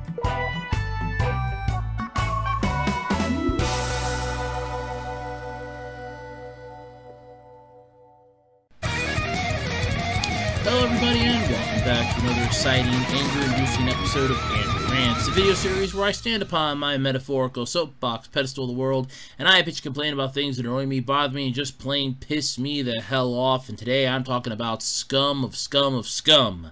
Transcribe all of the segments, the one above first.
Hello everybody and welcome back to another exciting, anger-inducing episode of Rants, the video series where I stand upon my metaphorical soapbox pedestal of the world and I bitch complain about things that annoy me, bother me, and just plain piss me the hell off. And today I'm talking about scum of scum of scum.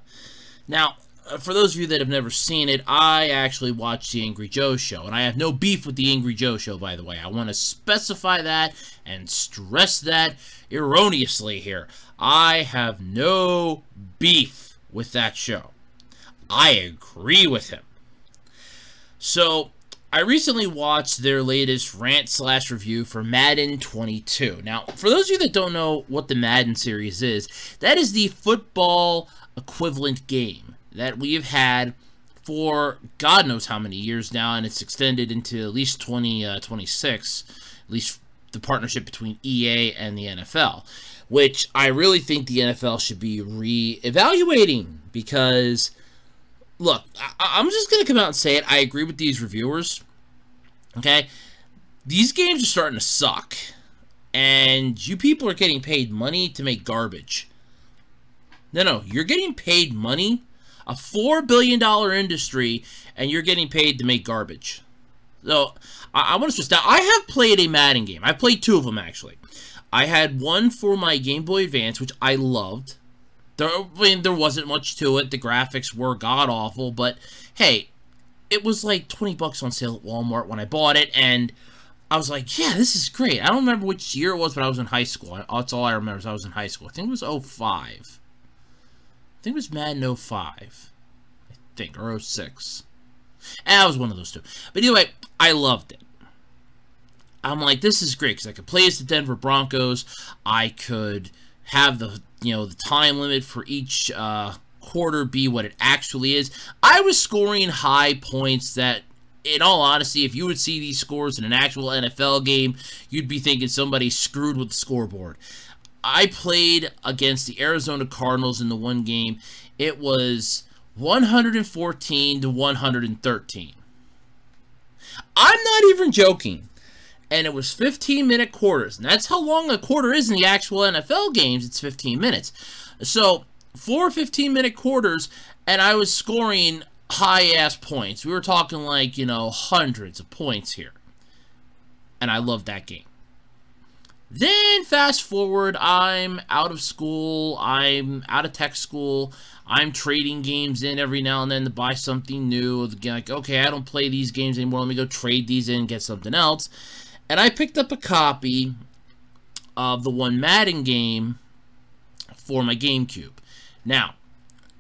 Now, for those of you that have never seen it, I actually watched the Angry Joe show, and I have no beef with the Angry Joe show, by the way. I want to specify that and stress that erroneously here. I have no beef with that show. I agree with him. So, I recently watched their latest rant/review for Madden 22. Now, for those of you that don't know what the Madden series is, that is the football equivalent game that we have had for God knows how many years now, and it's extended into at least 2026, at least the partnership between EA and the NFL, which I really think the NFL should be re-evaluating, because, look, I'm just going to come out and say it, I agree with these reviewers, okay? These games are starting to suck, and you people are getting paid money to make garbage. No, you're getting paid money, a $4 billion industry, and you're getting paid to make garbage. So, I want to stress, now, I have played a Madden game. I played two of them, actually. I had one for my Game Boy Advance, which I loved. There wasn't much to it. The graphics were god-awful, but, hey, it was like 20 bucks on sale at Walmart when I bought it, and I was like, yeah, this is great. I don't remember which year it was, but I was in high school. That's all I remember is I was in high school. I think it was 05. I think it was Madden 05, I think, or 06. And I was one of those two. But anyway, I loved it. I'm like, this is great, because I could play as the Denver Broncos. I could have the time limit for each quarter be what it actually is. I was scoring high points that, in all honesty, if you would see these scores in an actual NFL game, you'd be thinking somebody screwed with the scoreboard. I played against the Arizona Cardinals in the one game. It was 114 to 113. I'm not even joking. And it was 15-minute quarters. And that's how long a quarter is in the actual NFL games. It's 15 minutes. So, 4 15-minute quarters, and I was scoring high-ass points. We were talking like, hundreds of points here. And I loved that game. Then, fast forward, I'm out of school, I'm out of tech school, I'm trading games in every now and then to buy something new, like, okay, I don't play these games anymore, let me go trade these in and get something else, and I picked up a copy of the one Madden game for my GameCube. Now,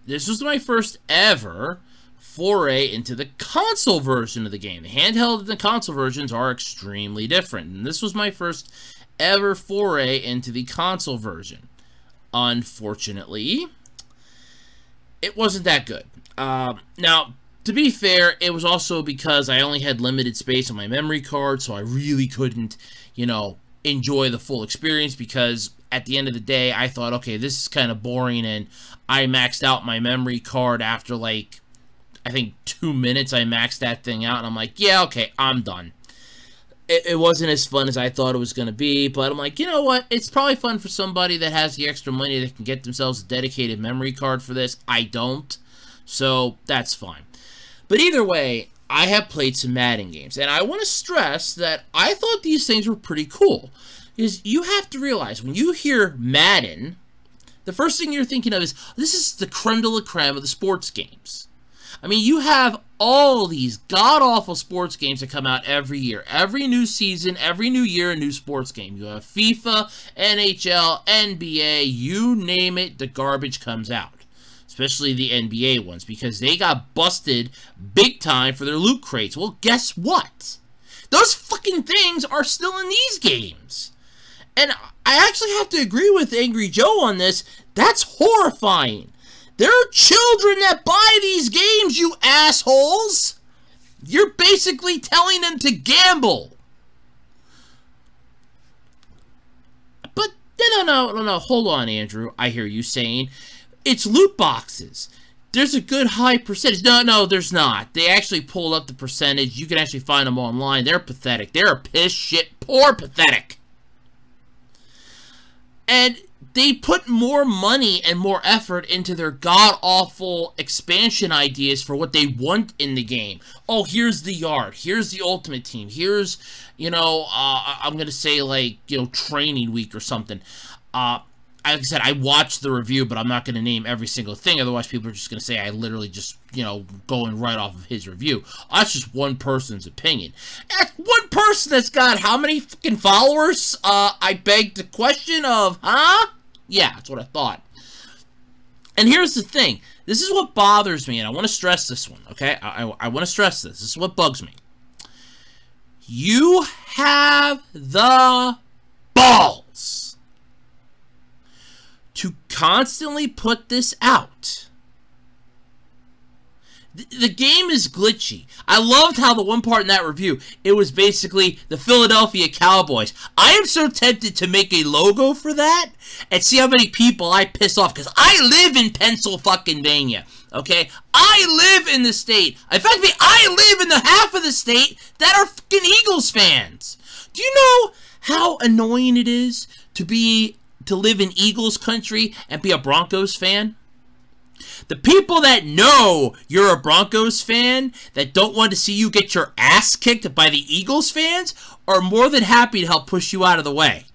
this was my first ever foray into the console version of the game. The handheld and the console versions are extremely different, and this was my first ever foray into the console version. Unfortunately, it wasn't that good. Now, to be fair, it was also because I only had limited space on my memory card, so I really couldn't, enjoy the full experience, because at the end of the day, I thought, okay, this is kind of boring, and I maxed out my memory card after, like, I think 2 minutes. I maxed that thing out, and I'm like, yeah, okay, I'm done. It wasn't as fun as I thought it was going to be, but I'm like, you know what? It's probably fun for somebody that has the extra money that can get themselves a dedicated memory card for this. I don't, so that's fine. But either way, I have played some Madden games, and I want to stress that I thought these things were pretty cool. Because you have to realize, when you hear Madden, the first thing you're thinking of is, this is the creme de la creme of the sports games. I mean, you have all these god-awful sports games that come out every year. Every new season, every new year, a new sports game. You have FIFA, NHL, NBA, you name it, the garbage comes out. Especially the NBA ones, because they got busted big time for their loot crates. Well, guess what? Those fucking things are still in these games. And I actually have to agree with Angry Joe on this. That's horrifying. There are children that buy these games, you assholes! You're basically telling them to gamble. But, no, hold on, Andrew. I hear you saying, it's loot boxes. there's a good high percentage. No, there's not. They actually pulled up the percentage. You can actually find them online. They're pathetic. They're piss, shit, poor, pathetic. And they put more money and more effort into their god-awful expansion ideas for what they want in the game. Oh, here's the yard. Here's the ultimate team. Here's, you know, I'm going to say, like, you know, training week or something. Like I said, I watched the review, but I'm not going to name every single thing. Otherwise, people are just going to say I literally just, you know, going right off of his review. That's just one person's opinion. That's one person that's got how many fucking followers? I beg the question of, huh? Yeah, that's what I thought. And here's the thing. This is what bothers me, and I want to stress this one, okay? I want to stress this. This is what bugs me. You have the balls to constantly put this out. The game is glitchy. I loved how the one part in that review, it was basically the Philadelphia Cowboys. I am so tempted to make a logo for that and see how many people I piss off, because I live in Pennsylvania, okay? I live in the state. In fact, I live in the half of the state that are fucking Eagles fans. Do you know how annoying it is to live in Eagles country and be a Broncos fan? The people that know you're a Broncos fan, that don't want to see you get your ass kicked by the Eagles fans, are more than happy to help push you out of the way.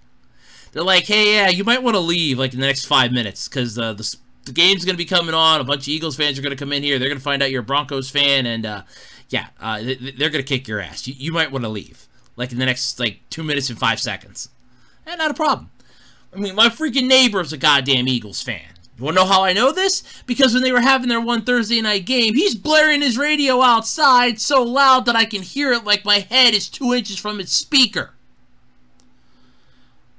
They're like, hey, yeah, you might want to leave like in the next 5 minutes, because the game's going to be coming on. A bunch of Eagles fans are going to come in here. They're going to find out you're a Broncos fan, and they're going to kick your ass. You might want to leave like in the next like 2 minutes and 5 seconds. And not a problem. I mean, my freaking neighbor's a goddamn Eagles fan. You want to know how I know this? Because when they were having their one Thursday night game, he's blaring his radio outside so loud that I can hear it like my head is 2 inches from its speaker.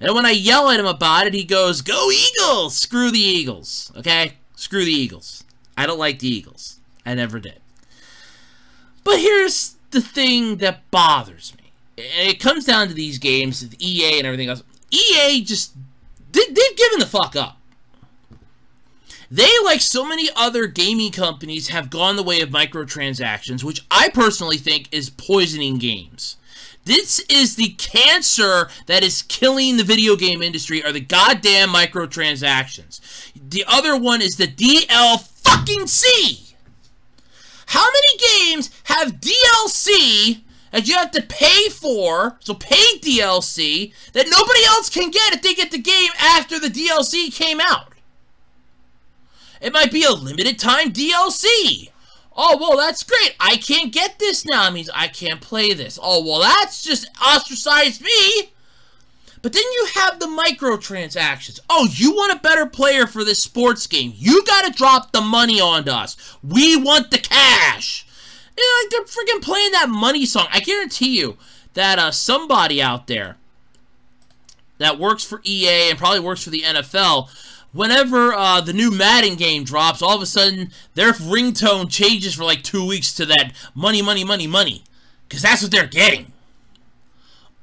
And when I yell at him about it, he goes, "Go Eagles! Screw the Eagles." Okay? Screw the Eagles. I don't like the Eagles. I never did. But here's the thing that bothers me. And it comes down to these games, with EA and everything else. EA just, they've given the fuck up. They, like so many other gaming companies, have gone the way of microtransactions, which I personally think is poisoning games. This is the cancer that is killing the video game industry, are the goddamn microtransactions. The other one is the DLC. How many games have DLC that you have to pay for, so paid DLC, that nobody else can get if they get the game after the DLC came out? It might be a limited time DLC. Oh, well, that's great. I can't get this now. It means I can't play this. Oh, well, that's just ostracized me. But then you have the microtransactions. Oh, you want a better player for this sports game. You got to drop the money onto us. We want the cash. You know, like they're freaking playing that money song. I guarantee you that somebody out there that works for EA and probably works for the NFL, whenever the new Madden game drops, all of a sudden their ringtone changes for like 2 weeks to that money, money, money, money. Because that's what they're getting.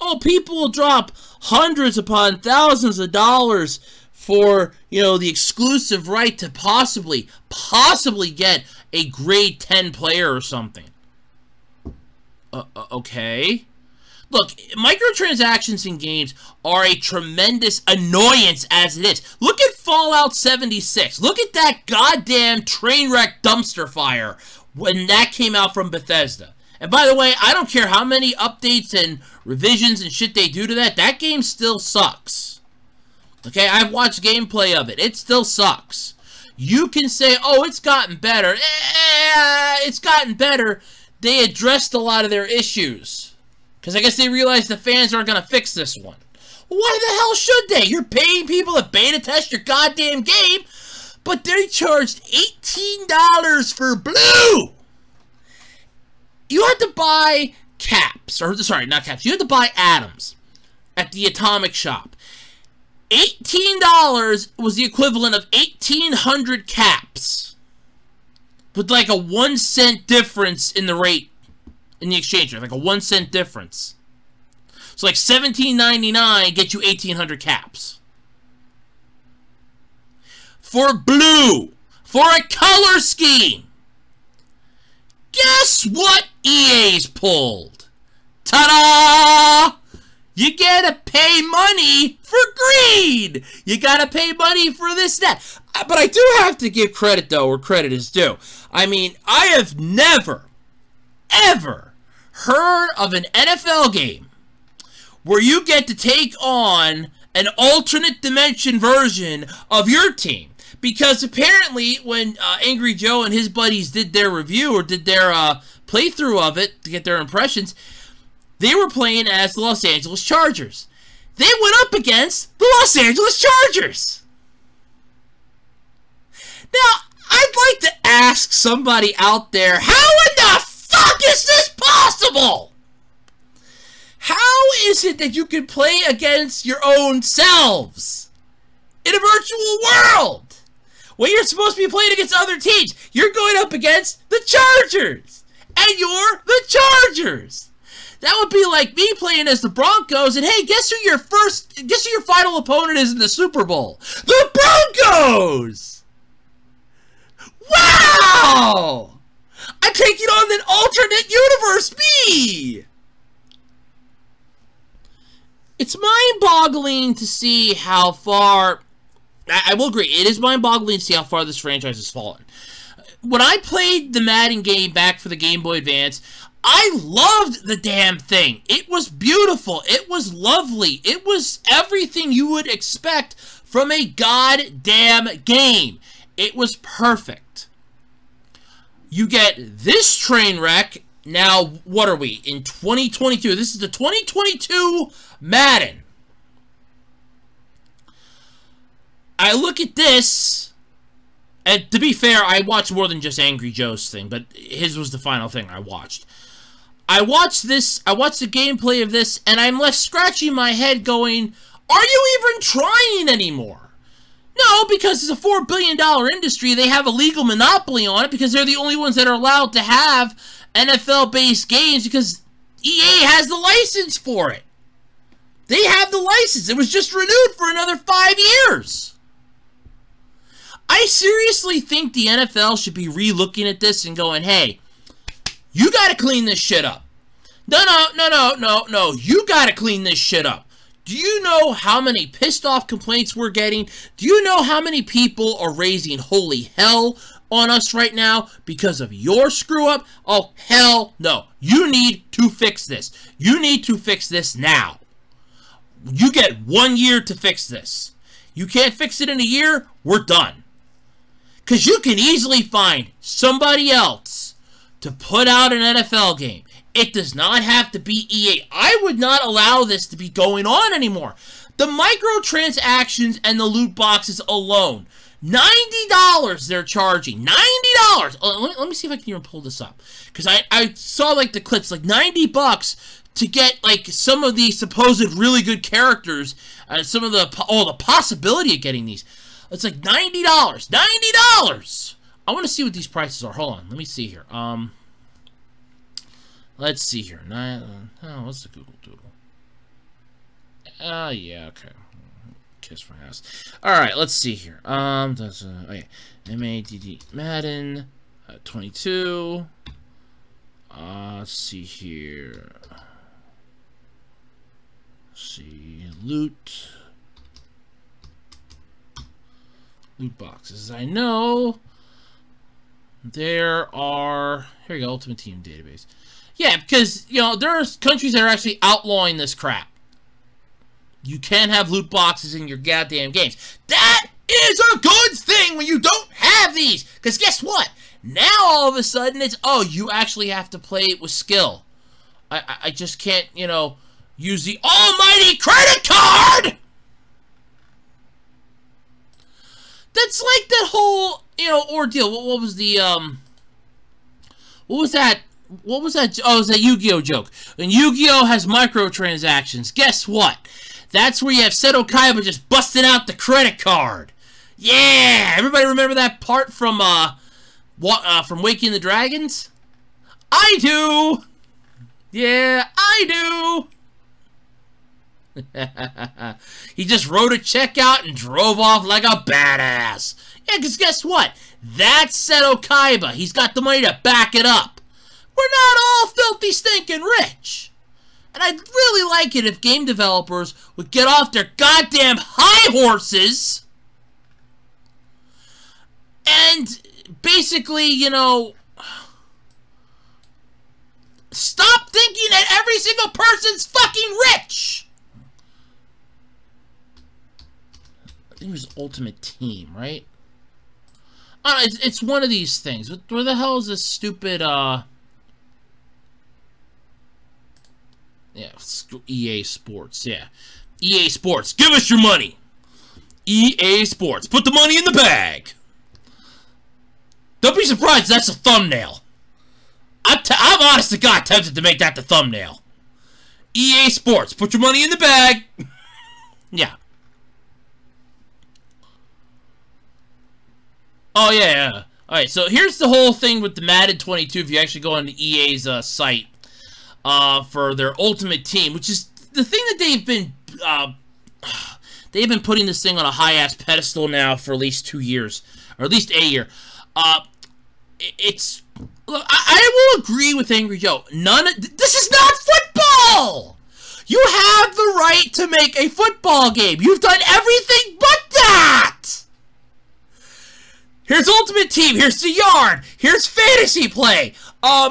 Oh, people will drop hundreds upon thousands of dollars for, you know, the exclusive right to possibly get a grade 10 player or something. Okay. Look, microtransactions in games are a tremendous annoyance as it is. Look at Fallout 76. Look at that goddamn train wreck dumpster fire when that came out from Bethesda. And by the way, I don't care how many updates and revisions and shit they do to that. That game still sucks. Okay, I've watched gameplay of it. It still sucks. You can say, oh, it's gotten better. It's gotten better. They addressed a lot of their issues. Because I guess they realized the fans aren't going to fix this one. Why the hell should they? You're paying people to beta test your goddamn game, but they charged $18 for Blue. You had to buy caps, or sorry, not caps. You had to buy atoms at the Atomic Shop. $18 was the equivalent of 1,800 caps, with like a 1 cent difference in the rate. In the exchange rate, like a 1 cent difference. So like $17.99 gets you 1,800 caps. For Blue, for a color scheme. Guess what EA's pulled? Ta-da! You gotta pay money for greed. You gotta pay money for this, that. But I do have to give credit, though, where credit is due. I mean, I have never, ever heard of an NFL game where you get to take on an alternate dimension version of your team. Because apparently, when Angry Joe and his buddies did their review or did their playthrough of it to get their impressions, they were playing as the Los Angeles Chargers. They went up against the Los Angeles Chargers. Now, I'd like to ask somebody out there, how in the fuck is this possible? How is it that you can play against your own selves in a virtual world? When you're supposed to be playing against other teams, you're going up against the Chargers, and you're the Chargers. That would be like me playing as the Broncos, and hey, guess who your final opponent is in the Super Bowl? The Broncos! Wow! I'm taking on an alternate universe me! It's mind-boggling to see how far... I will agree, it is mind-boggling to see how far this franchise has fallen. When I played the Madden game back for the Game Boy Advance, I loved the damn thing. It was beautiful. It was lovely. It was everything you would expect from a goddamn game. It was perfect. You get this train wreck. Now, what are we? In 2022. This is the 2022 Madden. I look at this, and to be fair, I watched more than just Angry Joe's thing, but his was the final thing I watched. I watched this, I watched the gameplay of this, and I'm left scratching my head going, are you even trying anymore? No, because it's a $4 billion industry, they have a legal monopoly on it because they're the only ones that are allowed to have NFL-based games because EA has the license for it. They have the license. It was just renewed for another 5 years. I seriously think the NFL should be re-looking at this and going, hey, you gotta clean this shit up. No, you gotta clean this shit up. Do you know how many pissed off complaints we're getting? Do you know how many people are raising holy hell on us right now because of your screw up? Oh, hell no. You need to fix this. You need to fix this now. You get 1 year to fix this. You can't fix it in a year, we're done. Because you can easily find somebody else to put out an NFL game. It does not have to be EA. I would not allow this to be going on anymore. The microtransactions and the loot boxes alone. $90 they're charging. $90! Oh, let me see if I can even pull this up. Because I saw like the clips, like $90 to get like some of the supposed really good characters and some of the possibility of getting these. It's like $90. $90! I want to see what these prices are. Hold on. Let me see here. Let's see here. Oh, what's the Google Doodle? Yeah, okay. Kiss my ass. Alright, let's see here. That's, okay. MADD. Madden. 22. Let's see here. Let's see. Loot boxes. I know there are... Here we go. Ultimate Team Database. Yeah, because, you know, there are countries that are actually outlawing this crap. You can't have loot boxes in your goddamn games. That is a good thing when you don't have these. Because guess what? Now all of a sudden it's, oh, you actually have to play it with skill. I just can't, you know, use the almighty credit card! That's like that whole, you know, ordeal. What was the, what was that? What was that? Oh, it was that Yu-Gi-Oh joke. When Yu-Gi-Oh has microtransactions, guess what? That's where you have Seto Kaiba just busting out the credit card. Yeah! Everybody remember that part from Waking the Dragons? I do! Yeah, I do! He just wrote a check out and drove off like a badass. Yeah, because guess what? That's Seto Kaiba. He's got the money to back it up. We're not all filthy stinking rich. And I'd really like it if game developers would get off their goddamn high horses and basically, you know, stop thinking that every single person's fucking rich. I think it was Ultimate Team, right? It's one of these things. Where the hell is this stupid, yeah, EA Sports, yeah. EA Sports, give us your money! EA Sports, put the money in the bag! Don't be surprised that's a thumbnail. I'm honest to God tempted to make that the thumbnail. EA Sports, put your money in the bag! Yeah. Oh, yeah. Alright, so here's the whole thing with the Madden 22, if you actually go on the EA's site, for their Ultimate Team, which is the thing that they've been putting this thing on a high-ass pedestal now for at least 2 years, or at least a year. Look, I will agree with Angry Joe. This is not football! You have the right to make a football game. You've done everything but that! Here's Ultimate Team, here's the yard, here's fantasy play,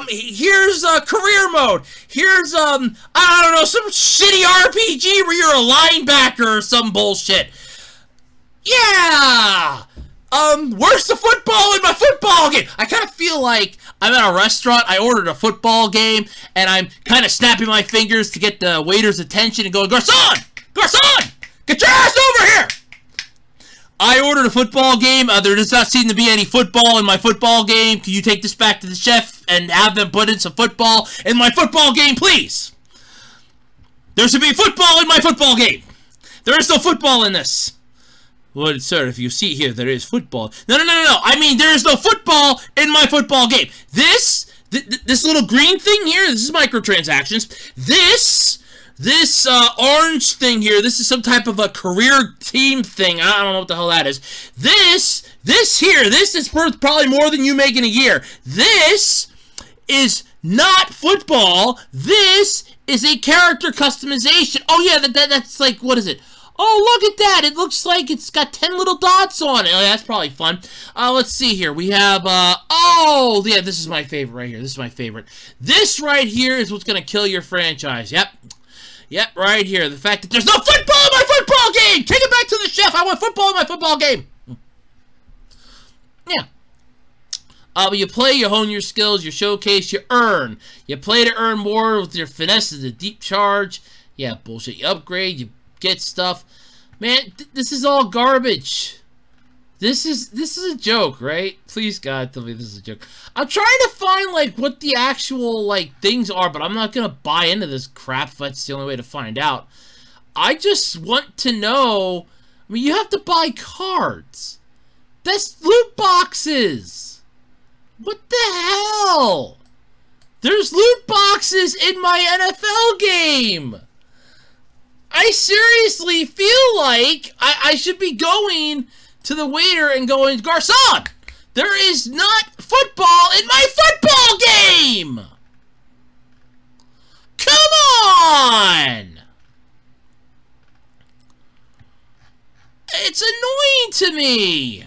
here's career mode, here's, I don't know, some shitty RPG where you're a linebacker or some bullshit. Yeah! Where's the football in my football game? I kind of feel like I'm at a restaurant, I ordered a football game, and I'm kind of snapping my fingers to get the waiter's attention and going, Garçon! Garçon! Get your ass over here! I ordered a football game. There does not seem to be any football in my football game. Can you take this back to the chef and have them put in some football in my football game, please? There should be football in my football game. There is no football in this. Well, sir, if you see here, there is football. No. I mean, there is no football in my football game. This little green thing here, this is microtransactions. This orange thing here, this is some type of a career team thing. I don't know what the hell that is. This is worth probably more than you make in a year. This is not football. This is a character customization. Oh, yeah, that's like, what is it? Oh, look at that. It looks like it's got 10 little dots on it. Oh, yeah, that's probably fun. Let's see here. We have, oh, yeah, this is my favorite right here. This is my favorite. This right here is what's going to kill your franchise. Yep, right here. The fact that there's no football in my football game! Take it back to the chef! I want football in my football game! Yeah. But you play, you hone your skills, you showcase, you earn. You play to earn more with your finesse, the deep charge. Yeah, bullshit. You upgrade, you get stuff. Man, this is all garbage. This is a joke, right? Please, God, tell me this is a joke. I'm trying to find, like, what the actual, like, things are, but I'm not gonna buy into this crap if that's the only way to find out. I just want to know... I mean, you have to buy cards. That's loot boxes! What the hell? There's loot boxes in my NFL game! I seriously feel like I should be going to the waiter and going, Garçon, there is not football in my football game! Come on! It's annoying to me!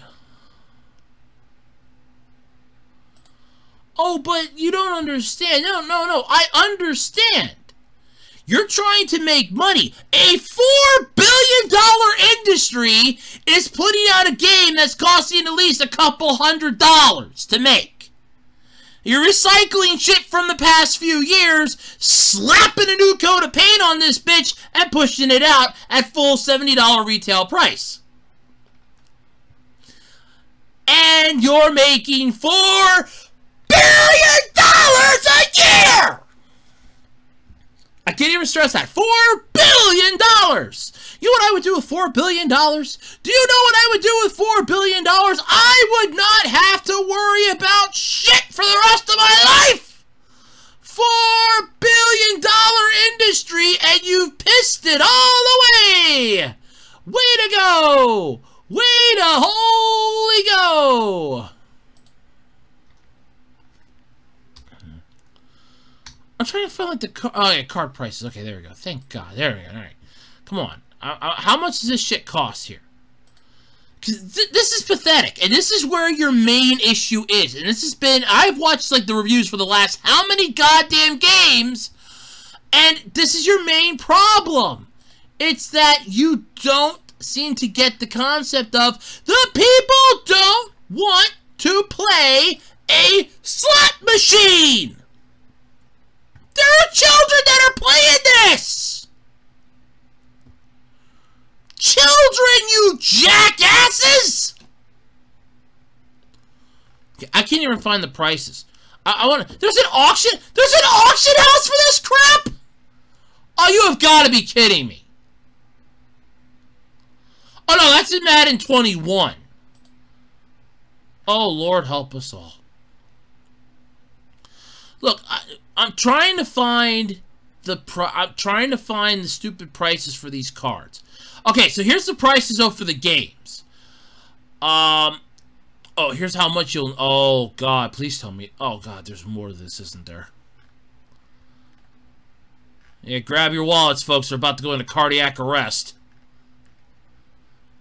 Oh, but you don't understand. No, I understand. You're trying to make money. A $4 billion industry is putting out a game that's costing at least a couple $100 to make. You're recycling shit from the past few years, slapping a new coat of paint on this bitch, and pushing it out at full $70 retail price. And you're making $4 billion a year! I can't even stress that. $4 billion! You know what I would do with $4 billion? Do you know what I would do with $4 billion? I would not have to worry about shit for the rest of my life! $4 billion industry, and you've pissed it all away! Way to go! Way to holy go! I'm trying to find like the oh yeah, card prices. Okay, there we go. Thank God. There we go. All right, come on. How much does this shit cost here? Because this is pathetic, and this is where your main issue is. And this has been, I've watched like the reviews for the last how many goddamn games, and this is your main problem. It's that you don't seem to get the concept of the people don't want to play a slot machine. There are children that are playing this. Children, you jackasses! I can't even find the prices. I want to. There's an auction. There's an auction house for this crap. Oh, you have got to be kidding me. Oh no, that's in Madden 21. Oh Lord, help us all. Look, I'm trying to find the stupid prices for these cards. Okay, so here's the prices for the games. Oh, here's how much you'll... Oh, God, please tell me. Oh, God, there's more to this, isn't there? Yeah, grab your wallets, folks. They're about to go into cardiac arrest.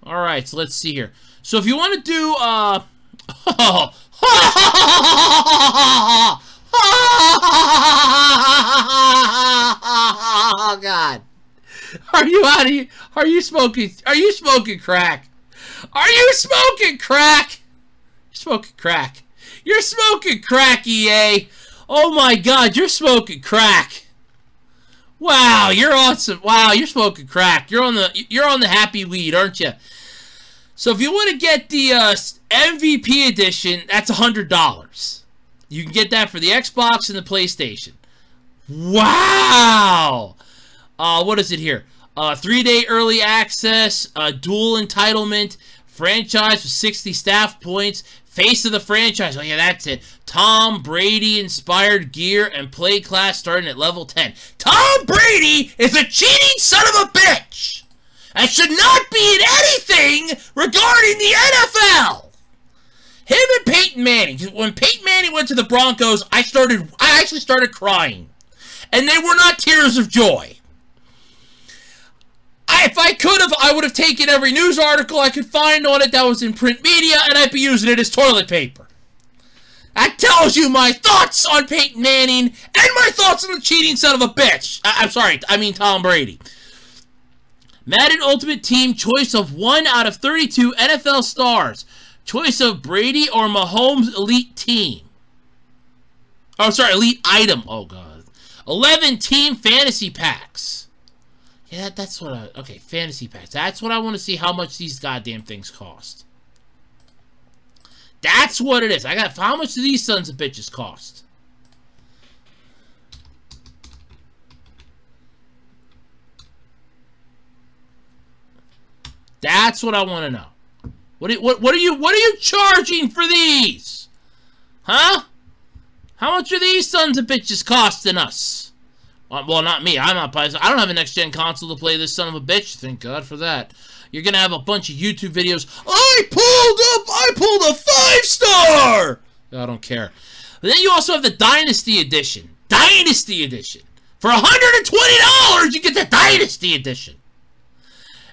All right, so let's see here. So if you want to do... Oh, God. Are you out of here? Are you smoking crack? Are you smoking crack? You're smoking crack. You're smoking crack, EA. Oh my God, you're smoking crack. Wow, you're awesome. Wow, you're smoking crack. You're on the happy weed, aren't you? So if you want to get the MVP edition, that's $100. You can get that for the Xbox and the PlayStation. Wow. What is it here? 3-day early access, dual entitlement, franchise with 60 staff points, face of the franchise. Oh yeah, that's it. Tom Brady inspired gear and play class starting at level 10. Tom Brady is a cheating son of a bitch and should not be in anything regarding the NFL. Him and Peyton Manning. When Peyton Manning went to the Broncos, I actually started crying, and they were not tears of joy. If I could have, I would have taken every news article I could find on it that was in print media, and I'd be using it as toilet paper. That tells you my thoughts on Peyton Manning and my thoughts on the cheating son of a bitch. I'm sorry, I mean Tom Brady. Madden Ultimate Team choice of 1 out of 32 NFL stars. Choice of Brady or Mahomes Elite Team. Oh, sorry, Elite Item. Oh, God. 11 Team Fantasy Packs. Yeah, that's what I... Okay, fantasy packs. That's what I want to see how much these goddamn things cost. That's what it is. I got... How much do these sons of bitches cost? That's what I want to know. What are you charging for these? Huh? How much are these sons of bitches costing us? Well, not me. I'm not buying. I don't have a next-gen console to play this son of a bitch. Thank God for that. You're gonna have a bunch of YouTube videos. I pulled a 5-star. I don't care. But then you also have the Dynasty Edition. Dynasty Edition. For $120, you get the Dynasty Edition.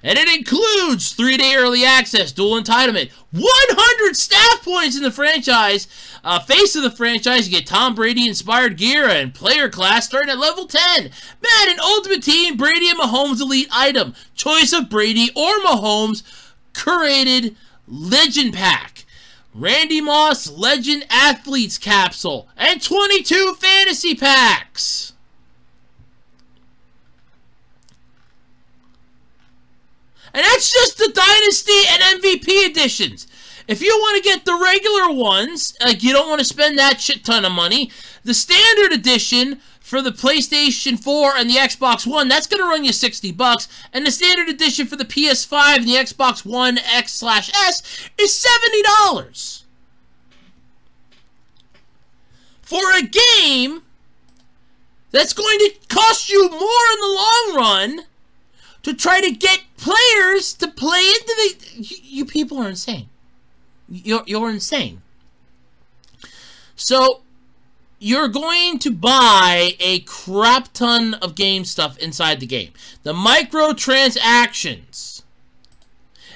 And it includes 3-day early access, dual entitlement, 100 staff points in the franchise, face of the franchise, you get Tom Brady inspired gear and player class starting at level 10. Madden Ultimate Team, Brady and Mahomes Elite Item, choice of Brady or Mahomes, curated Legend Pack, Randy Moss Legend Athletes Capsule, and 22 Fantasy Packs. And that's just the Dynasty and MVP editions. If you want to get the regular ones, like you don't want to spend that shit ton of money, the standard edition for the PlayStation 4 and the Xbox One, that's going to run you $60. And the standard edition for the PS5 and the Xbox One X/S is $70. For a game that's going to cost you more in the long run to try to get players to play into the... You people are insane. You're insane. So, you're going to buy a crap ton of game stuff inside the game. The microtransactions.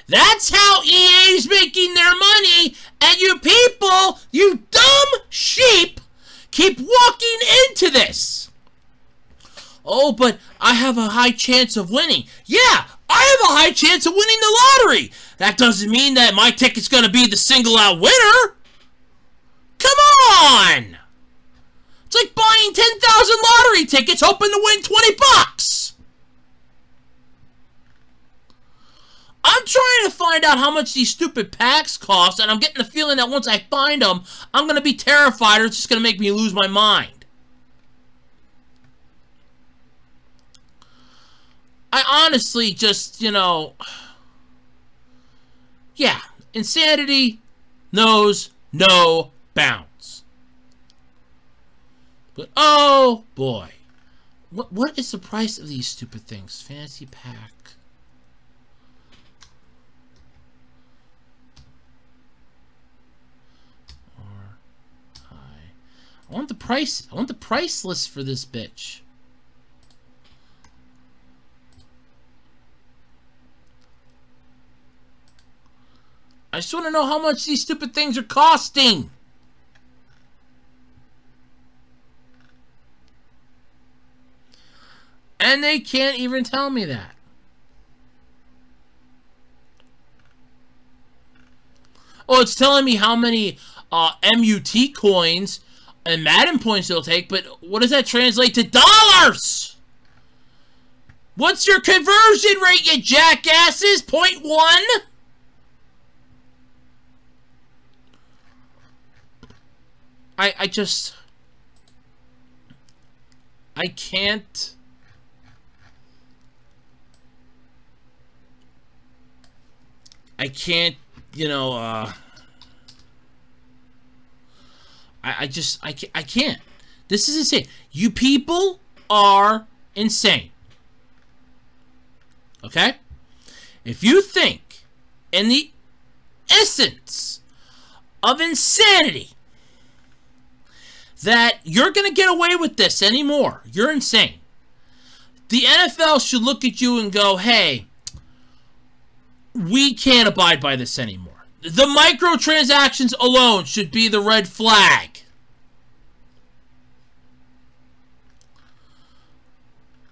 That's how EA's making their money, and you people, you dumb sheep, keep walking into this. Oh, but I have a high chance of winning. Yeah, I have a high chance of winning the lottery. That doesn't mean that my ticket's going to be the single-out winner. Come on! It's like buying 10,000 lottery tickets hoping to win 20 bucks. I'm trying to find out how much these stupid packs cost, and I'm getting the feeling that once I find them, I'm going to be terrified, or it's just going to make me lose my mind. I honestly just, you know, yeah, insanity knows no bounds. But, oh, boy. What is the price of these stupid things? Fantasy pack. I want the price. I want the price list for this bitch. I just want to know how much these stupid things are costing. And they can't even tell me that. Oh, it's telling me how many MUT coins and Madden points it'll take, but what does that translate to dollars? What's your conversion rate, you jackasses? 0.1? I can't. I can't, you know, I can't. This is insane. You people are insane. Okay? If you think in the essence of insanity that you're going to get away with this anymore, you're insane. The NFL should look at you and go, hey, we can't abide by this anymore. The microtransactions alone should be the red flag.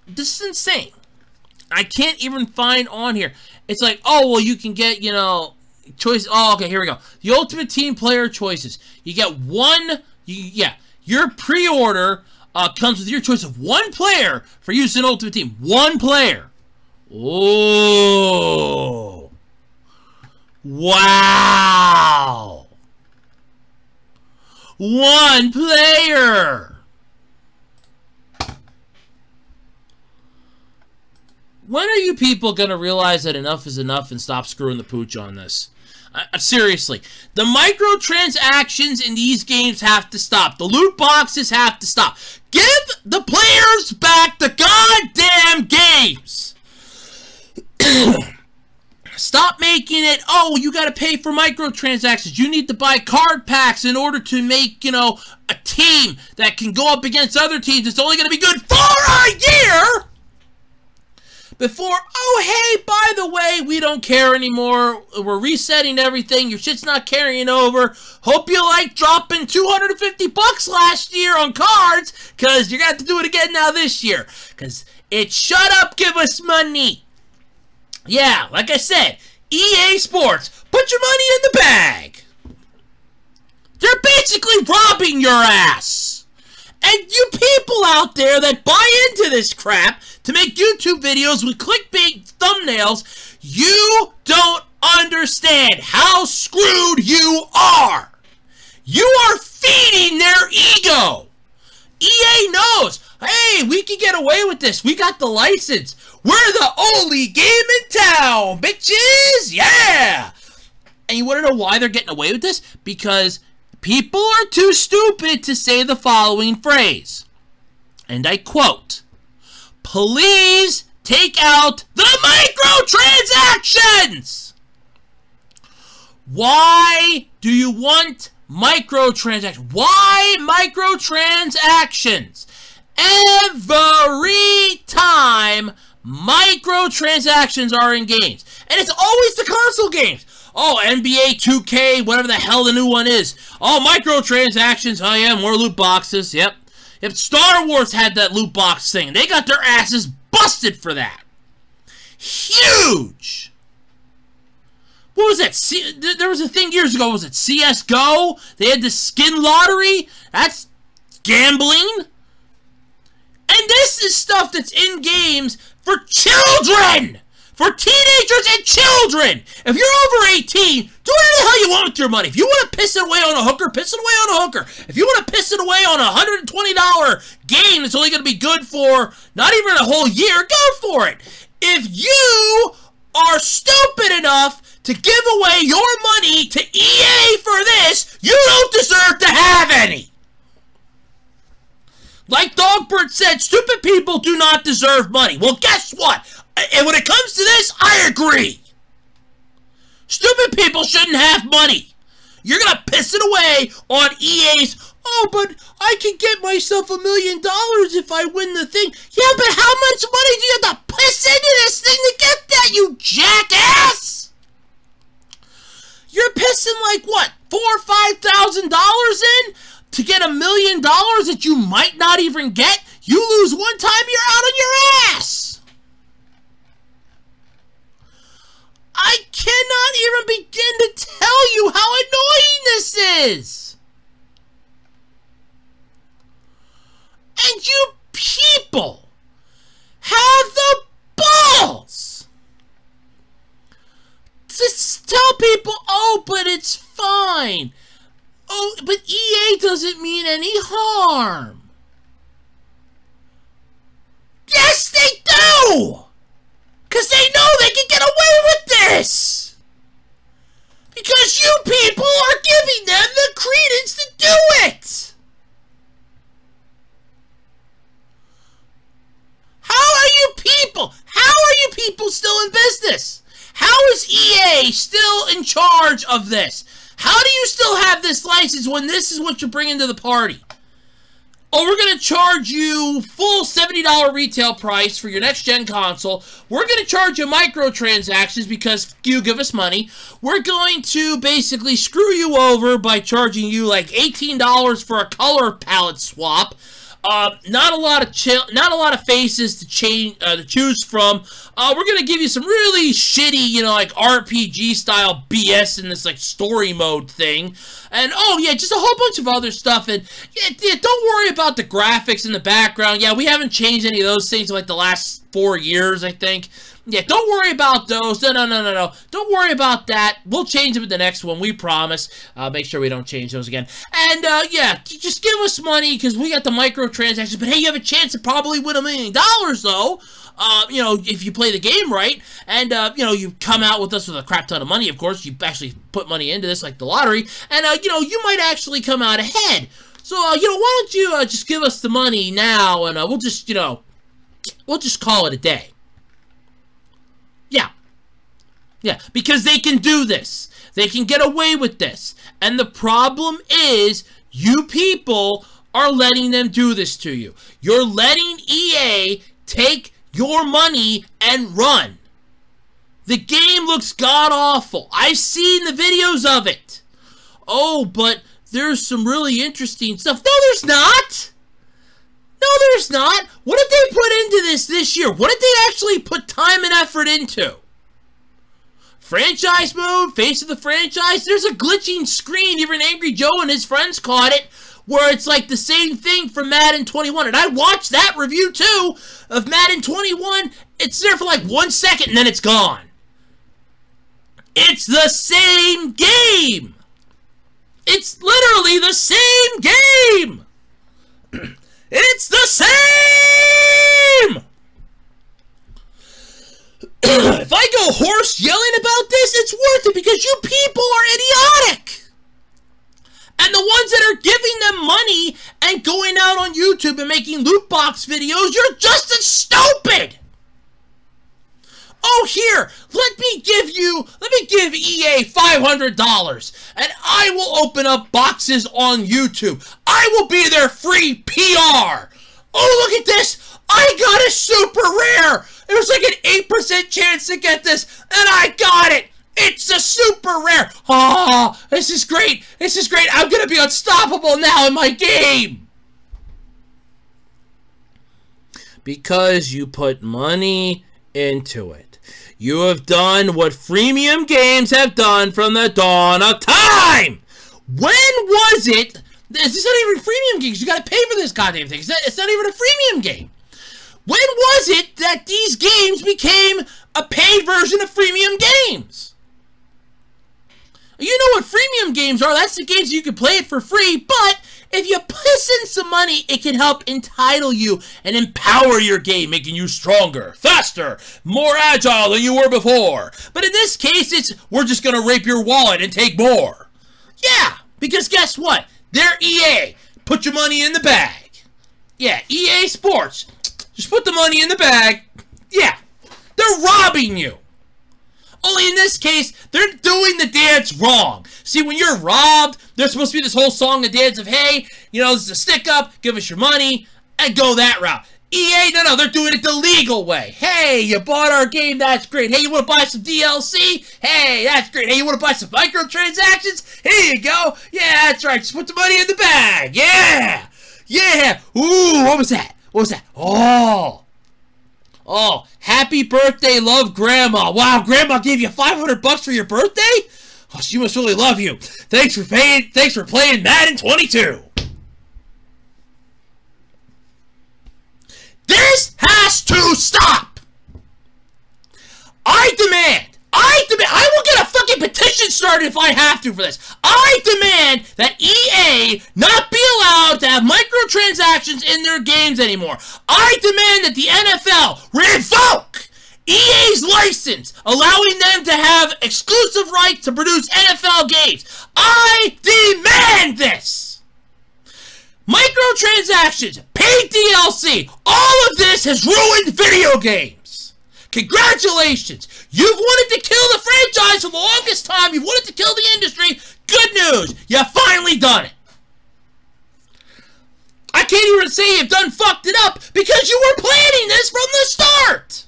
This is insane. I can't even find on here. It's like, oh, well, you can get, you know, choice. Oh, okay, here we go. The Ultimate Team player choices. You get one, your pre-order comes with your choice of one player for use in Ultimate Team. One player. Oh. Wow! One player! When are you people going to realize that enough is enough and stop screwing the pooch on this? Seriously. The microtransactions in these games have to stop. The loot boxes have to stop. Give the players back the goddamn games! Stop making it, oh, you got to pay for microtransactions. You need to buy card packs in order to make, you know, a team that can go up against other teams. It's only going to be good for a year before, oh, hey, by the way, we don't care anymore. We're resetting everything. Your shit's not carrying over. Hope you like dropping $250 last year on cards, because you're going to have to do it again now this year. Because it's shut up, give us money. Yeah, like I said, EA Sports, put your money in the bag. They're basically robbing your ass. And you people out there that buy into this crap to make YouTube videos with clickbait thumbnails, you don't understand how screwed you are. You are feeding their ego. EA knows, hey, we can get away with this. We got the license. We're the only game in town, bitches! Yeah! And you want to know why they're getting away with this? Because people are too stupid to say the following phrase. And I quote, please take out the microtransactions! Why do you want Microtransactions. Why microtransactions? Every time microtransactions are in games. And it's always the console games. Oh, NBA 2K, whatever the hell the new one is. Oh, microtransactions. Oh, yeah, more loot boxes. Yep. If Star Wars had that loot box thing, they got their asses busted for that. Huge. What was that? There was a thing years ago. Was it CSGO? They had the skin lottery. That's gambling. And this is stuff that's in games for children! For teenagers and children! If you're over 18, do whatever the hell you want with your money. If you want to piss it away on a hooker, piss it away on a hooker. If you want to piss it away on a $120 game that's only going to be good for not even a whole year, go for it. If you are stupid enough to give away your money to EA for this, you don't deserve to have any. Like Dogbert said, stupid people do not deserve money. Well, guess what? And when it comes to this, I agree. Stupid people shouldn't have money. You're going to piss it away on EA's, oh, but I can get myself $1 million if I win the thing. Yeah, but how much money do you have to piss into this thing to get that, you jackass? You're pissing like, what, $4,000 or $5,000 in to get $1 million that you might not even get? You lose one time, you're out on your ass. I cannot even begin to tell you how annoying this is. And you people have the balls to tell people, oh, but it's fine. Oh, but EA doesn't mean any harm. Yes, they do! Because they know they can get away with this! Because you people are giving them the credence to do it! How are you people still in business? How is EA still in charge of this? How do you still have this license when this is what you're bringing to the party? Oh, we're going to charge you full $70 retail price for your next-gen console. We're going to charge you microtransactions because you give us money. We're going to basically screw you over by charging you like $18 for a color palette swap. Not a lot of faces to choose from. We're gonna give you some really shitty, like RPG style BS in this like story mode thing, and oh yeah, just a whole bunch of other stuff. And yeah, don't worry about the graphics in the background. Yeah, we haven't changed any of those things in like the last 4 years, I think. Yeah, don't worry about those. No. Don't worry about that. We'll change them in the next one. We promise. Make sure we don't change those again. And, yeah, just give us money because we got the microtransactions. But, hey, you have a chance to probably win $1 million, though. If you play the game right. And, you come out with us with a crap ton of money, of course. You actually put money into this like the lottery. And, you might actually come out ahead. So, why don't you just give us the money now and we'll just, we'll just call it a day. Yeah, because they can do this. They can get away with this. And the problem is, you people are letting them do this to you. You're letting EA take your money and run. The game looks god-awful. I've seen the videos of it. Oh, but there's some really interesting stuff. No, there's not. No, there's not. What did they put into this year? What did they actually put time and effort into? Franchise mode, face of the franchise. There's a glitching screen. Even Angry Joe and his friends caught it, where it's like the same thing from Madden 21. And I watched that review too of Madden 21. It's there for like 1 second and then it's gone. It's the same game. It's literally the same game. It's the same. If I go hoarse yelling about this, it's worth it because you people are idiotic. And the ones that are giving them money and going out on YouTube and making loot box videos, you're just as stupid. oh, here, let me give EA $500, and I will open up boxes on YouTube. I will be their free PR. Oh, look at this. I got a super rare. There was like an 8% chance to get this, and I got it. It's a super rare. Oh, this is great. This is great. I'm going to be unstoppable now in my game. Because you put money into it. You have done what freemium games have done from the dawn of time. When was it? This is not even freemium games. You got to pay for this goddamn thing. It's not even a freemium game. When was it that these games became a paid version of freemium games? You know what freemium games are. That's the games you can play it for free, but if you put in some money, it can help entitle you and empower your game, making you stronger, faster, more agile than you were before. But in this case, it's, we're just going to rape your wallet and take more. Yeah, because guess what? They're EA. Put your money in the bag. Yeah, EA Sports. Just put the money in the bag. Yeah, they're robbing you. Only in this case, they're doing the dance wrong. See, when you're robbed, there's supposed to be this whole song and dance of, hey, you know, this is a stick-up, give us your money, and go that route. EA, no, they're doing it the legal way. Hey, you bought our game, that's great. Hey, you want to buy some DLC? Hey, that's great. Hey, you want to buy some microtransactions? Here you go. Yeah, that's right. Just put the money in the bag. Yeah. Yeah. Ooh, what was that? What was that? Oh, happy birthday, love Grandma. Wow, Grandma gave you $500 for your birthday? Oh, she must really love you. Thanks for playing Madden 22. This has to stop. I will get a fucking petition started if I have to for this. I demand that EA not be allowed to have microtransactions in their games anymore. I demand that the NFL revoke EA's license, allowing them to have exclusive rights to produce NFL games. I demand this. Microtransactions, paid DLC, all of this has ruined video games. Congratulations. You've wanted to kill the franchise for the longest time. You've wanted to kill the industry. Good news. You finally done it. I can't even say you've done fucked it up because you were planning this from the start.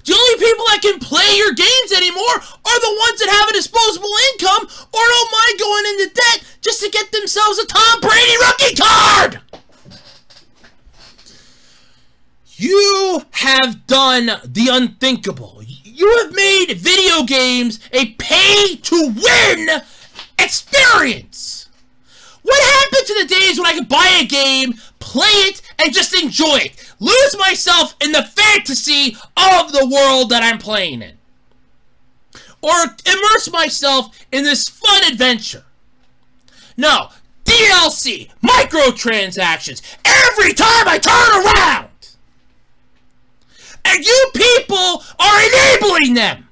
The only people that can play your games anymore are the ones that have a disposable income or don't mind going into debt just to get themselves a Tom Brady rookie card. You have done the unthinkable. You have made video games a pay-to-win experience. What happened to the days when I could buy a game, play it, and just enjoy it? Lose myself in the fantasy of the world that I'm playing in. Or immerse myself in this fun adventure. No, DLC, microtransactions, every time I turn around. And you people are enabling them.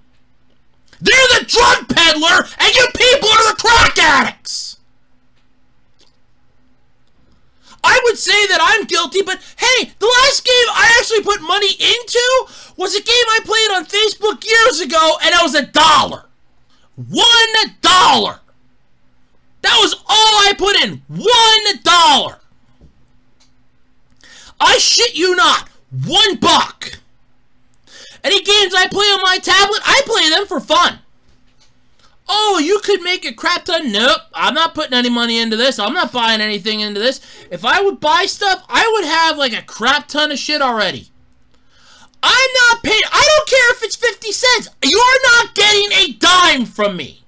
They're the drug peddler, and you people are the crack addicts. I would say that I'm guilty, but hey, the last game I actually put money into was a game I played on Facebook years ago, and it was $1. $1. That was all I put in. $1. I shit you not. $1. Any games I play on my tablet, I play them for fun. Oh, you could make a crap ton. Nope, I'm not putting any money into this. I'm not buying anything into this. If I would buy stuff, I would have like a crap ton of shit already. I'm not paying. I don't care if it's 50 cents. You're not getting a dime from me.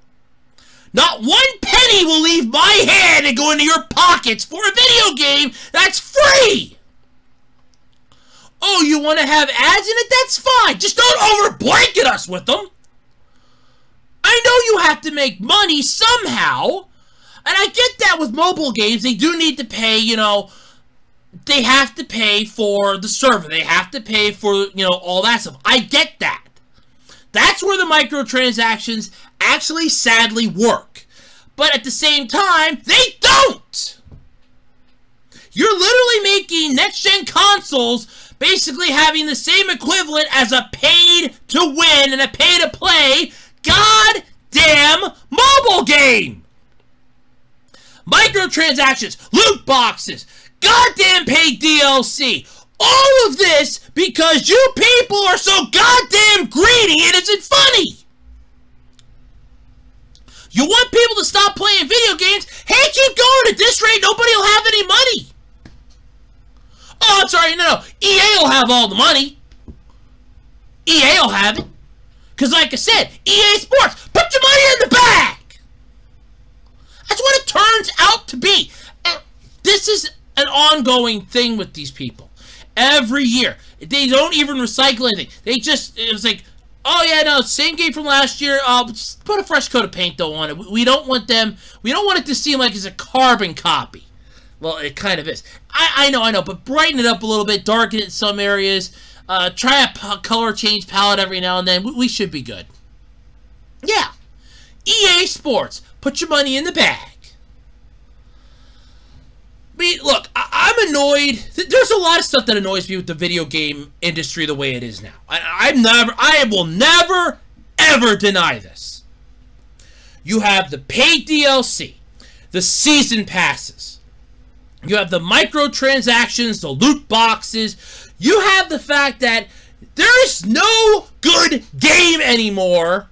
Not one penny will leave my hand and go into your pockets for a video game that's free. Oh, you want to have ads in it? That's fine. Just don't over-blanket us with them. I know you have to make money somehow, and I get that with mobile games. They do need to pay, you know, they have to pay for the server. They have to pay for, you know, all that stuff. I get that. That's where the microtransactions actually sadly work. But at the same time, they don't. You're literally making next-gen consoles consoles basically having the same equivalent as a paid-to-win and a pay-to-play goddamn mobile game. Microtransactions, loot boxes, goddamn paid DLC. All of this because you people are so goddamn greedy it isn't funny. You want people to stop playing video games? Hey, keep going. At this rate, nobody will have any money. Oh, I'm sorry. No. EA will have all the money. EA will have it. Because like I said, EA Sports, put your money in the bag. That's what it turns out to be. And this is an ongoing thing with these people. Every year. They don't even recycle anything. They just, it's like, oh yeah, no, same game from last year. Just put a fresh coat of paint though on it. We don't want it to seem like it's a carbon copy. Well, it kind of is. I know, but brighten it up a little bit, darken it in some areas. Try a color change palette every now and then. We should be good. Yeah. EA Sports, put your money in the bag. I mean, look, I'm annoyed. There's a lot of stuff that annoys me with the video game industry the way it is now. I will never, ever deny this. You have the paid DLC, the season passes. You have the microtransactions, the loot boxes. You have the fact that there is no good game anymore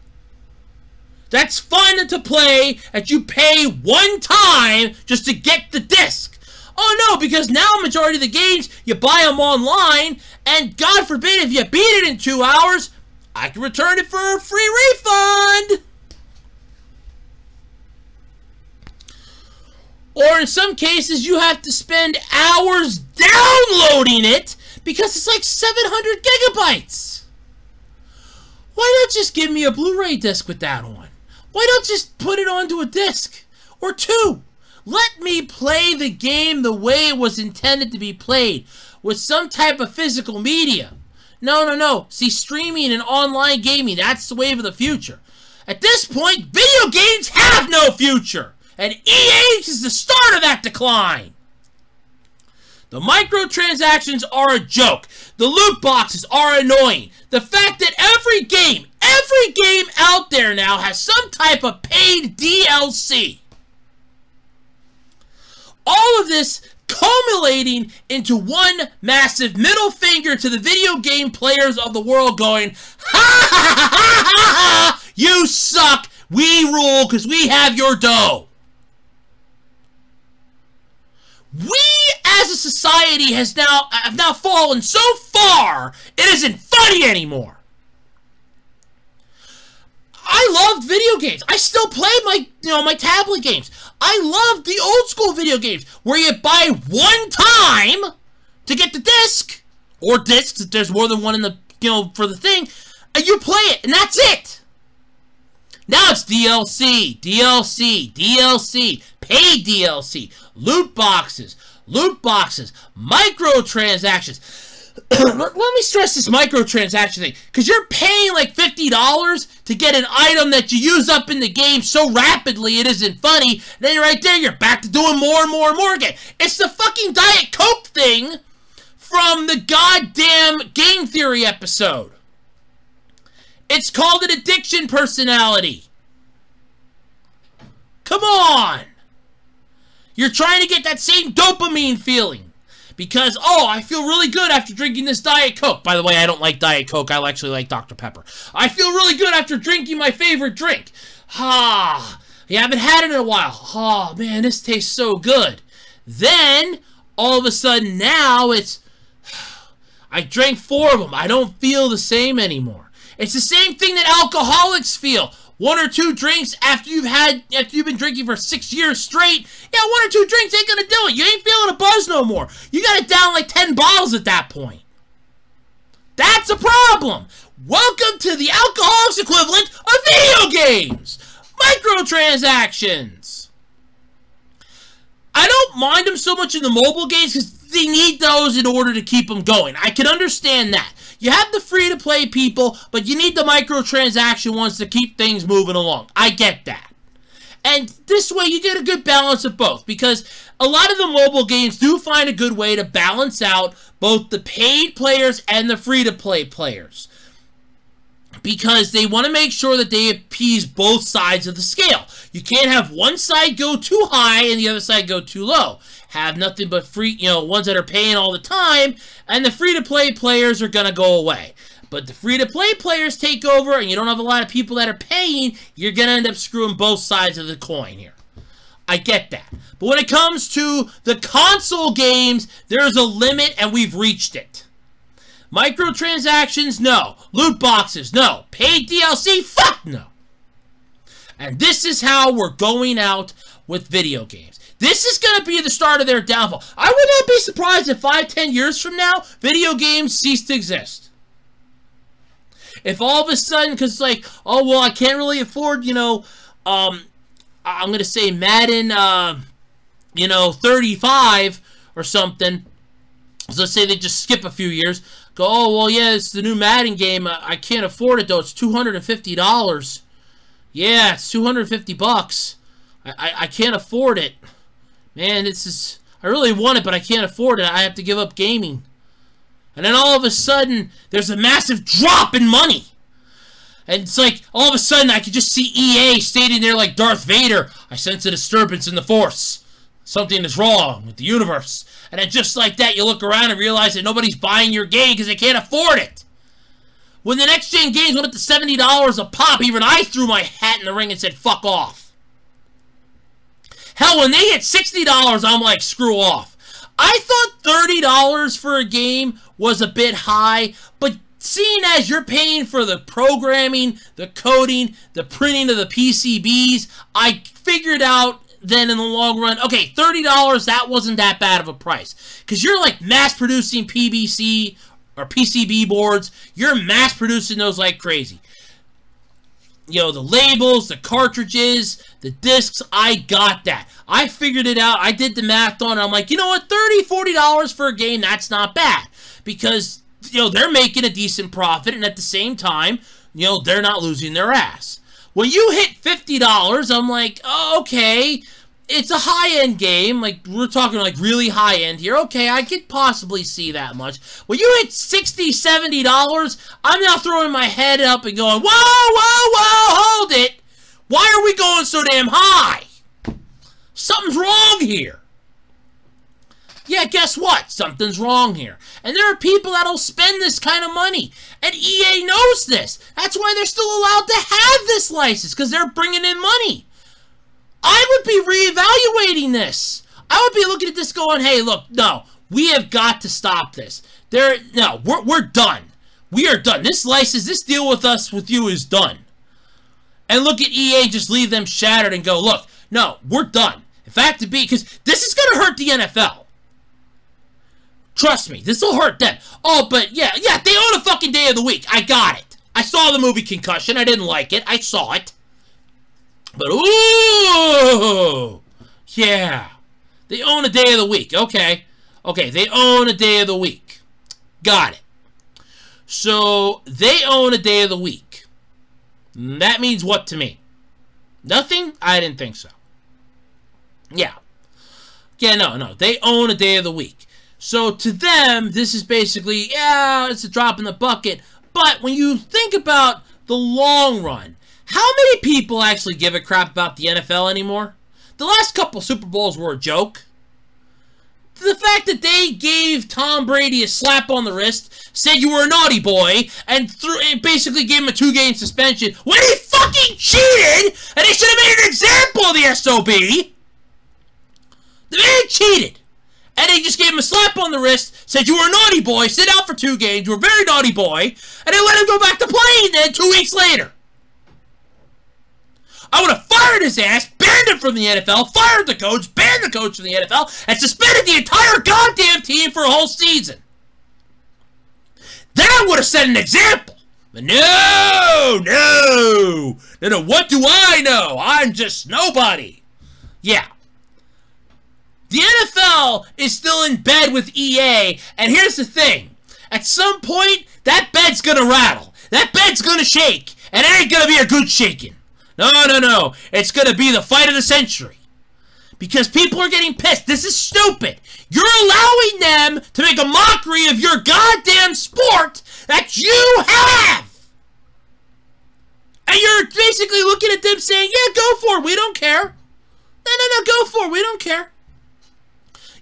that's fun to play that you pay one time just to get the disc. Oh no, because now majority of the games, you buy them online, and God forbid if you beat it in 2 hours, I can return it for a free refund. Or in some cases, you have to spend hours downloading it because it's like 700 gigabytes. Why not just give me a Blu-ray disc with that on? Why not just put it onto a disc? Or two? Let me play the game the way it was intended to be played, with some type of physical media. No. See, streaming and online gaming, that's the wave of the future. At this point, video games have no future, and EA is the start of that decline. The microtransactions are a joke. The loot boxes are annoying. The fact that every game out there now has some type of paid DLC. All of this culminating into one massive middle finger to the video game players of the world going, ha ha ha ha ha, you suck, we rule because we have your dough. We as a society have now fallen so far, it isn't funny anymore. I loved video games. I still play my tablet games. I love the old school video games where you buy one time to get the disc, or discs if there's more than one in the for the thing, and you play it, and that's it. Now it's DLC, paid DLC, loot boxes, microtransactions. Let me stress this microtransaction thing, because you're paying like $50 to get an item that you use up in the game so rapidly it isn't funny. Then right there, you're back to doing more and more and more again. It's the fucking Diet Coke thing from the goddamn Game Theory episode. It's called an addiction personality. Come on! You're trying to get that same dopamine feeling. Because, oh, I feel really good after drinking this Diet Coke. By the way, I don't like Diet Coke. I actually like Dr. Pepper. I feel really good after drinking my favorite drink. Ah, you haven't had it in a while. Oh, man, this tastes so good. Then, all of a sudden, now it's, I drank 4 of them. I don't feel the same anymore. It's the same thing that alcoholics feel. 1 or 2 drinks after you've been drinking for 6 years straight. Yeah, 1 or 2 drinks ain't gonna do it. You ain't feeling a buzz no more. You got it down like 10 bottles at that point. That's a problem. Welcome to the alcoholics equivalent of video games. Microtransactions. I don't mind them so much in the mobile games because they need those in order to keep them going. I can understand that. You have the free-to-play people, but you need the microtransaction ones to keep things moving along. I get that. And this way you get a good balance of both, because a lot of the mobile games do find a good way to balance out both the paid players and the free-to-play players, because they want to make sure that they appease both sides of the scale. You can't have one side go too high and the other side go too low. Have nothing but free, ones that are paying all the time, and the free-to-play players are going to go away. But the free-to-play players take over, and you don't have a lot of people that are paying, you're going to end up screwing both sides of the coin here. I get that. But when it comes to the console games, there's a limit, and we've reached it. Microtransactions, no. Loot boxes, no. Paid DLC, fuck no. And this is how we're going out with video games. This is going to be the start of their downfall. I would not be surprised if 5-10 years from now, video games cease to exist. If all of a sudden, because it's like, oh, well, I can't really afford, I'm going to say Madden, 35 or something. So let's say they just skip a few years. Go, oh, well, yeah, it's the new Madden game. I can't afford it, though. It's $250. Yeah, it's $250. I can't afford it. Man, I really want it, but I can't afford it. I have to give up gaming. And then all of a sudden, there's a massive drop in money. And it's like, all of a sudden, I could just see EA standing there like Darth Vader. I sense a disturbance in the Force. Something is wrong with the universe. And then just like that, you look around and realize that nobody's buying your game because they can't afford it. When the next-gen games went up to $70 a pop, even I threw my hat in the ring and said, fuck off. Hell, when they hit $60, I'm like, screw off. I thought $30 for a game was a bit high, but seeing as you're paying for the programming, the coding, the printing of the PCBs, I figured out then in the long run, okay, $30, that wasn't that bad of a price. Because you're like mass-producing PBC or PCB boards. You're mass-producing those like crazy. The labels, the cartridges, the discs, I got that. I figured it out. I did the math on it. I'm like, you know what, $30, $40 for a game, that's not bad. Because, they're making a decent profit, and at the same time, they're not losing their ass. When you hit $50, I'm like, oh, okay, it's a high-end game. Like, we're talking like really high-end here. Okay, I could possibly see that much. When you hit $60, $70, I'm now throwing my head up and going, whoa, whoa, whoa, hold it. Why are we going so damn high? Something's wrong here. Yeah, guess what? Something's wrong here. And there are people that'll spend this kind of money. And EA knows this. That's why they're still allowed to have this license, because they're bringing in money. I would be reevaluating this. I would be looking at this going, hey, look, no, we have got to stop this. No, we're done. We are done. This license, this deal with you is done. And look at EA, just leave them shattered and go, look, no, we're done. In fact, because this is going to hurt the NFL. Trust me, this will hurt them. Oh, but yeah, they own a fucking day of the week. I got it. I saw the movie Concussion. I didn't like it. I saw it. But, ooh, yeah. They own a day of the week. Okay. Okay, they own a day of the week. Got it. So, they own a day of the week. That means what to me? Nothing? I didn't think so. Yeah. Yeah, no. They own a day of the week. So to them, this is basically, yeah, it's a drop in the bucket. But when you think about the long run, how many people actually give a crap about the NFL anymore? The last couple Super Bowls were a joke. The fact that they gave Tom Brady a slap on the wrist, said you were a naughty boy, and basically gave him a 2-game suspension when he fucking cheated, and they should have made an example of the SOB. The man cheated. And they just gave him a slap on the wrist, said you were a naughty boy, sit out for 2 games, you were a very naughty boy, and then let him go back to playing then 2 weeks later. I would have fired his ass, banned him from the NFL, fired the coach, banned the coach from the NFL, and suspended the entire goddamn team for a whole season. That would have set an example. But no, what do I know? I'm just nobody. Yeah. The NFL is still in bed with EA, and here's the thing. At some point, that bed's gonna rattle. That bed's gonna shake, and it ain't gonna be a good shaking. No, no, no. It's going to be the fight of the century. Because people are getting pissed. This is stupid. You're allowing them to make a mockery of your goddamn sport that you have. And you're basically looking at them saying, yeah, go for it. We don't care. No, go for it. We don't care.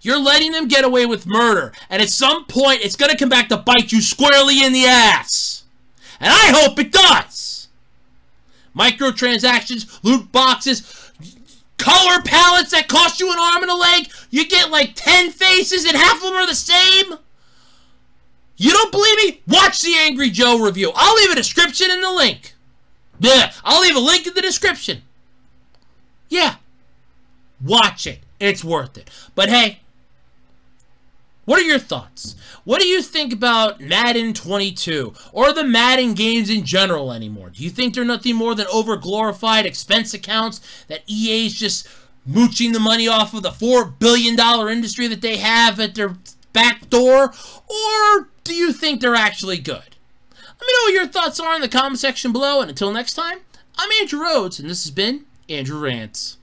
You're letting them get away with murder. And at some point, it's going to come back to bite you squarely in the ass. And I hope it does. Microtransactions, loot boxes, color palettes that cost you an arm and a leg. You get like 10 faces and half of them are the same. You don't believe me? Watch the Angry Joe review. I'll leave a description in the link. Yeah, I'll leave a link in the description. Yeah. Watch it. It's worth it. But hey, what are your thoughts? What do you think about Madden 22 or the Madden games in general anymore? Do you think they're nothing more than over-glorified expense accounts that EA's just mooching the money off of the $4 billion industry that they have at their back door? Or do you think they're actually good? Let me know what your thoughts are in the comment section below. And until next time, I'm Andrew Rhodes, and this has been Andrew Rants.